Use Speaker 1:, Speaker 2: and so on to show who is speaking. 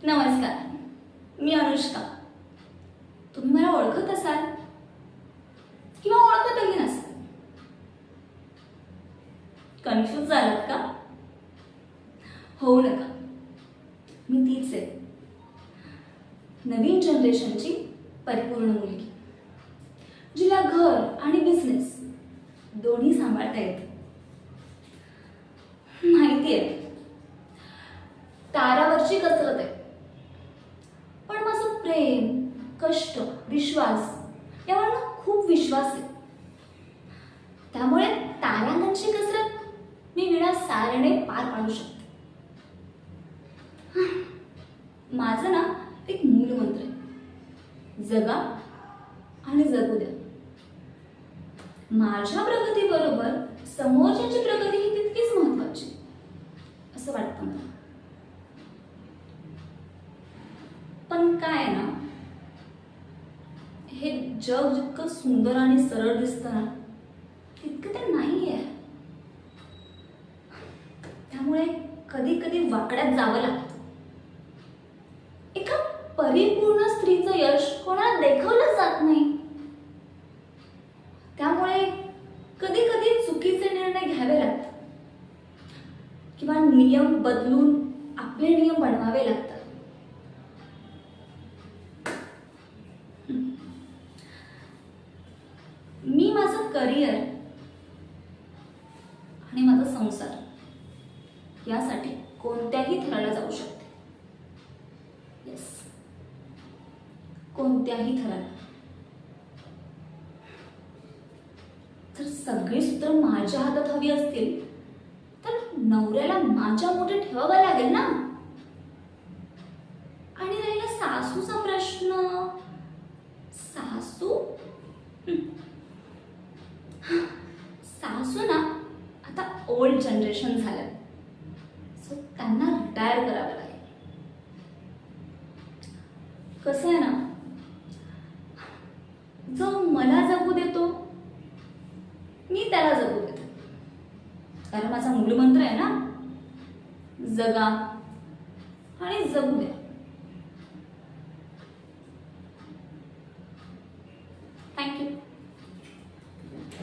Speaker 1: नमस्कार, मी अनुष्का. तुम्ही मला ओळखत असाल किंवा ओळखतही नसाल. कन्फ्यूज झालात का? होऊ नका, मी तीच आहे, नवीन जनरेशनची परिपूर्ण मुलगी, जिला घर आणि बिझनेस दोन्ही सांभाळता येतं. माहिती आहे, तारावरची कसरत आहे, पण माझं प्रेम, कष्ट, विश्वास यावर ना खूप विश्वास आहे. त्यामुळे तारांची कसरत मी विनासारणे पार पाडू शकते. माझं ना एक मूलमंत्र आहे, जगा आणि जगू द्या. माझ्या प्रगतीबरोबर समोरच्याची प्रगती ही तितकीच महत्वाची असं वाटतं मला. पण काय ना, हे जग जितकं सुंदर आणि सरळ दिसतं ना, तितकं ते नाही आहे. त्यामुळे कधी कधी वाकड्यात जावं लागतं. एका परिपूर्ण स्त्रीचं यश कोणाला देखवलं जात नाही. त्यामुळे कधी कधी चुकीचे निर्णय घ्यावे लागतात किंवा नियम बदलून आपले नियम बनवावे लागतात. मी माझं करिअर आणि माझा संसार यासाठी कोणत्याही थराला जाऊ शकते. येस, कोणत्याही थराला. जर सगळी सूत्र माझ्या हातात हवी असतील तर नवऱ्याला माझ्या मोठे ठेवावं लागेल ना. आणि राहिला सासूचा प्रश्न, सासू सासू ना आता ओल्ड जनरेशन झालं, सो त्यांना रिटायर करावं लागेल. कसं आहे ना, जो मला जगू देतो मी त्याला जगू देतो. कारण माझा मूलमंत्र आहे ना, जगा आणि जगू द्या. थँक्यू.